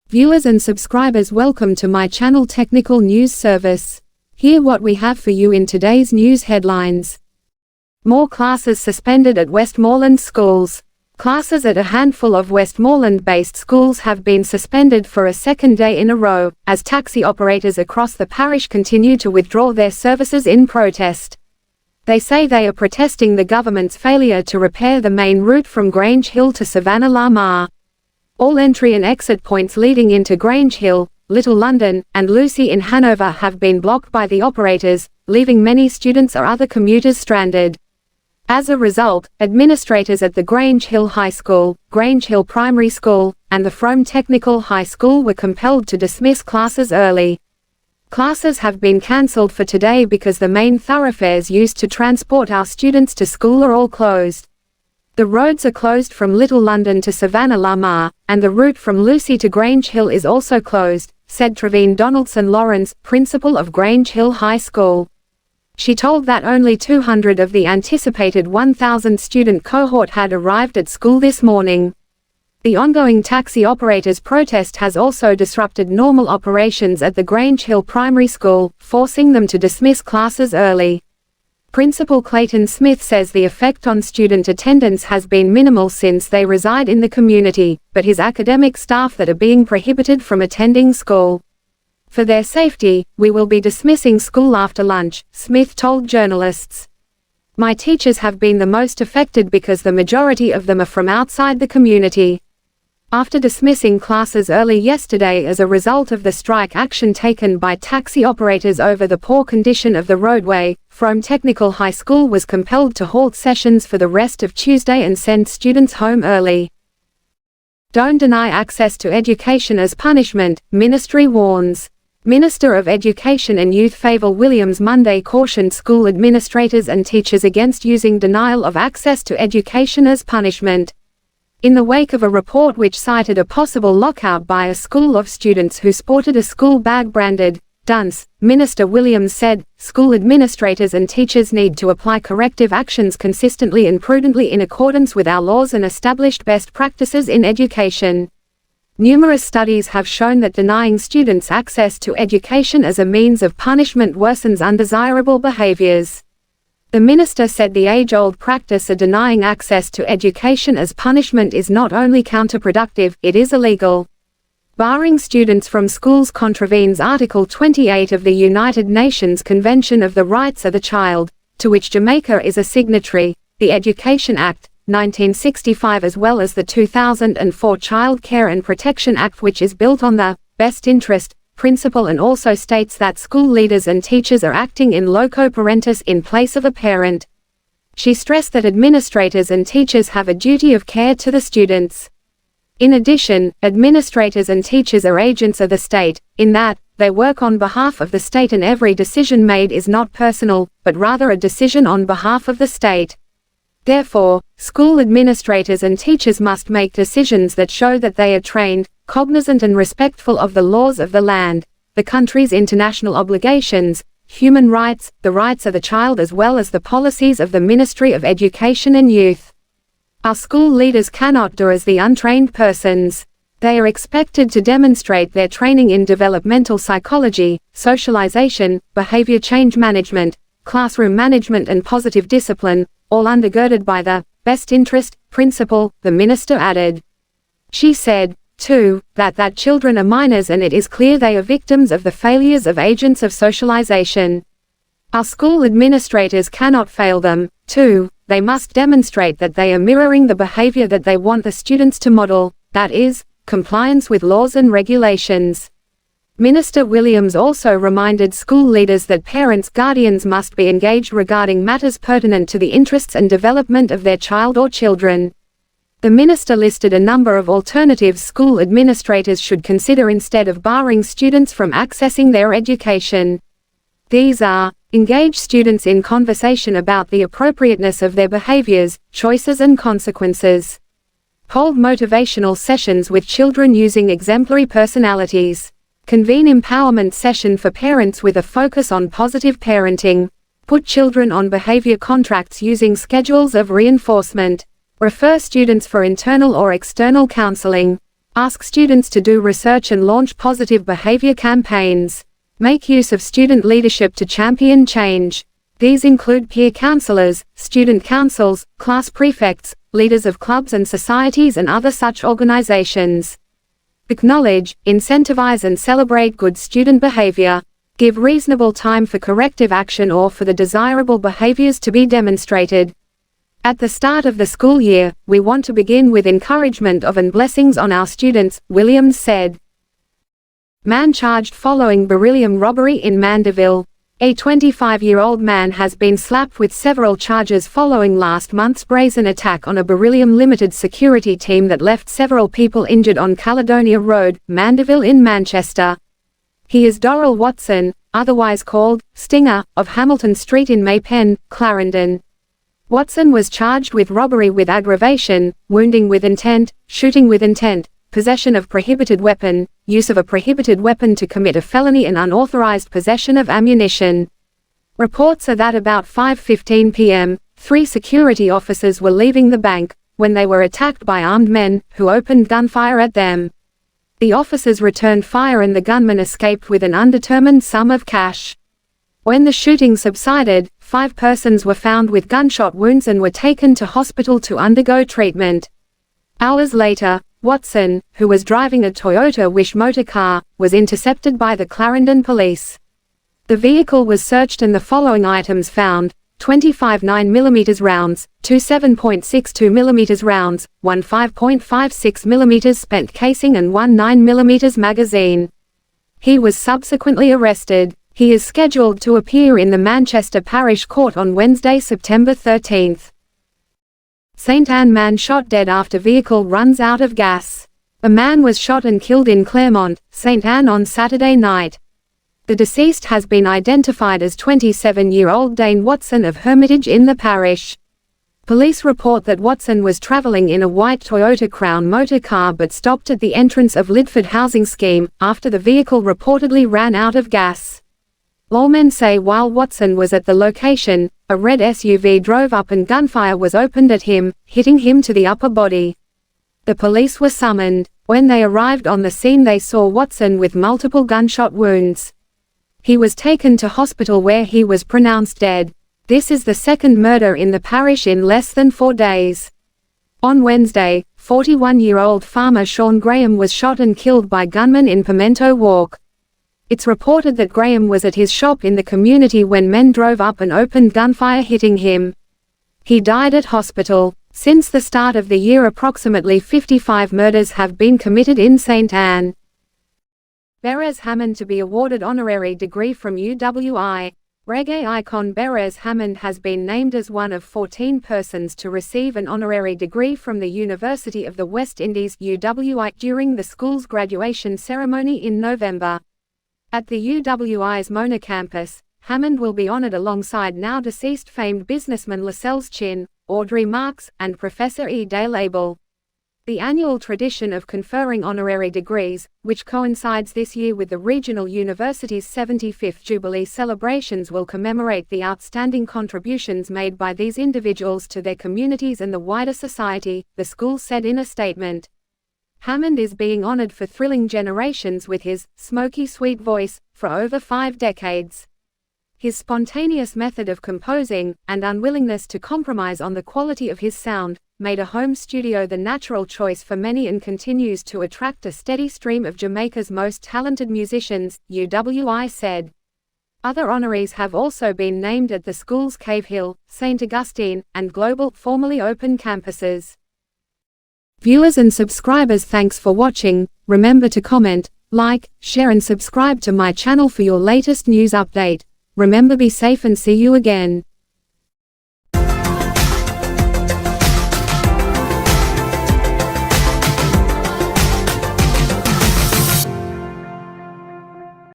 Viewers and subscribers, welcome to my channel Technical News Service. Here what we have for you in today's news headlines. More classes suspended at Westmoreland schools. Classes at a handful of Westmoreland-based schools have been suspended for a second day in a row, as taxi operators across the parish continue to withdraw their services in protest. They say they are protesting the government's failure to repair the main route from Grange Hill to Savannah La Mar. All entry and exit points leading into Grange Hill, Little London, and Lucy in Hanover have been blocked by the operators, leaving many students or other commuters stranded. As a result, administrators at the Grange Hill High School, Grange Hill Primary School, and the Frome Technical High School were compelled to dismiss classes early. Classes have been cancelled for today because the main thoroughfares used to transport our students to school are all closed. The roads are closed from Little London to Savannah La Mar, and the route from Lucy to Grange Hill is also closed, said Trevine Donaldson-Lawrence, principal of Grange Hill High School. She told that only 200 of the anticipated 1,000 student cohort had arrived at school this morning. The ongoing taxi operators' protest has also disrupted normal operations at the Grange Hill Primary School, forcing them to dismiss classes early. Principal Clayton Smith says the effect on student attendance has been minimal since they reside in the community, but his academic staff that are being prohibited from attending school. For their safety, we will be dismissing school after lunch, Smith told journalists. My teachers have been the most affected because the majority of them are from outside the community. After dismissing classes early yesterday as a result of the strike action taken by taxi operators over the poor condition of the roadway, Frome Technical High School was compelled to halt sessions for the rest of Tuesday and send students home early. Don't deny access to education as punishment, ministry warns. Minister of Education and Youth Favour Williams Monday cautioned school administrators and teachers against using denial of access to education as punishment. In the wake of a report which cited a possible lockout by a school of students who sported a school bag branded "Dunce," Minister Williams said, school administrators and teachers need to apply corrective actions consistently and prudently in accordance with our laws and established best practices in education. Numerous studies have shown that denying students access to education as a means of punishment worsens undesirable behaviors. The minister said the age-old practice of denying access to education as punishment is not only counterproductive, it is illegal. Barring students from schools contravenes Article 28 of the United Nations Convention of the Rights of the Child, to which Jamaica is a signatory, the Education Act, 1965 as well as the 2004 Child Care and Protection Act, which is built on the best interest principle and also states that school leaders and teachers are acting in loco parentis in place of a parent. She stressed that administrators and teachers have a duty of care to the students. In addition, administrators and teachers are agents of the state, in that, they work on behalf of the state and every decision made is not personal, but rather a decision on behalf of the state. Therefore, school administrators and teachers must make decisions that show that they are trained, cognizant and respectful of the laws of the land, the country's international obligations, human rights, the rights of the child as well as the policies of the Ministry of Education and Youth. Our school leaders cannot do as the untrained persons. They are expected to demonstrate their training in developmental psychology, socialization, behavior change management, classroom management and positive discipline, all undergirded by the best interest principle, the minister added. She said, too, that children are minors and it is clear they are victims of the failures of agents of socialization. Our school administrators cannot fail them, too, they must demonstrate that they are mirroring the behavior that they want the students to model, that is, compliance with laws and regulations. Minister Williams also reminded school leaders that parents-guardians must be engaged regarding matters pertinent to the interests and development of their child or children. The minister listed a number of alternatives school administrators should consider instead of barring students from accessing their education. These are: engage students in conversation about the appropriateness of their behaviors, choices and consequences. Hold motivational sessions with children using exemplary personalities. Convene empowerment session for parents with a focus on positive parenting. Put children on behavior contracts using schedules of reinforcement. Refer students for internal or external counseling. Ask students to do research and launch positive behavior campaigns. Make use of student leadership to champion change. These include peer counselors, student councils, class prefects, leaders of clubs and societies and other such organizations. Acknowledge, incentivize and celebrate good student behavior. Give reasonable time for corrective action or for the desirable behaviors to be demonstrated. At the start of the school year, we want to begin with encouragement of and blessings on our students, Williams said. Man charged following Beryllium robbery in Mandeville. A 25-year-old man has been slapped with several charges following last month's brazen attack on a Beryllium Limited security team that left several people injured on Caledonia Road, Mandeville in Manchester. He is Dorrell Watson, otherwise called Stinger, of Hamilton Street in Maypen, Clarendon. Watson was charged with robbery with aggravation, wounding with intent, shooting with intent, possession of prohibited weapon, use of a prohibited weapon to commit a felony and unauthorized possession of ammunition. Reports are that about 5:15 p.m., 3 security officers were leaving the bank, when they were attacked by armed men, who opened gunfire at them. The officers returned fire and the gunman escaped with an undetermined sum of cash. When the shooting subsided, 5 persons were found with gunshot wounds and were taken to hospital to undergo treatment. Hours later, Watson, who was driving a Toyota Wish motor car, was intercepted by the Clarendon police. The vehicle was searched and the following items found: 25 9mm rounds, 2 7.62mm rounds, 1 5.56mm spent casing and 1 9mm magazine. He was subsequently arrested. He is scheduled to appear in the Manchester Parish Court on Wednesday, September 13. St Anne man shot dead after vehicle runs out of gas. A man was shot and killed in Claremont, St Anne on Saturday night. The deceased has been identified as 27-year-old Dane Watson of Hermitage in the parish. Police report that Watson was traveling in a white Toyota Crown motor car but stopped at the entrance of Lidford housing scheme, after the vehicle reportedly ran out of gas. Lawmen say while Watson was at the location, a red SUV drove up and gunfire was opened at him, hitting him to the upper body. The police were summoned. When they arrived on the scene they saw Watson with multiple gunshot wounds. He was taken to hospital where he was pronounced dead. This is the second murder in the parish in less than 4 days. On Wednesday, 41-year-old farmer Sean Graham was shot and killed by gunmen in Pimento Walk. It's reported that Graham was at his shop in the community when men drove up and opened gunfire hitting him. He died at hospital. Since the start of the year approximately 55 murders have been committed in St Anne. Beres Hammond to be awarded honorary degree from UWI. Reggae icon Beres Hammond has been named as one of 14 persons to receive an honorary degree from the University of the West Indies UWI during the school's graduation ceremony in November. At the UWI's Mona campus, Hammond will be honored alongside now-deceased famed businessman Lascelles Chin, Audrey Marks, and Professor E. Dale Abel. The annual tradition of conferring honorary degrees, which coincides this year with the regional university's 75th Jubilee celebrations, will commemorate the outstanding contributions made by these individuals to their communities and the wider society, the school said in a statement. Hammond is being honored for thrilling generations with his smoky sweet voice, for over 5 decades. His spontaneous method of composing, and unwillingness to compromise on the quality of his sound, made a home studio the natural choice for many and continues to attract a steady stream of Jamaica's most talented musicians, UWI said. Other honorees have also been named at the school's Cave Hill, St. Augustine, and Global, formerly open campuses. Viewers and subscribers, thanks for watching. Remember to comment, like, share and subscribe to my channel for your latest news update. Remember, be safe and see you again.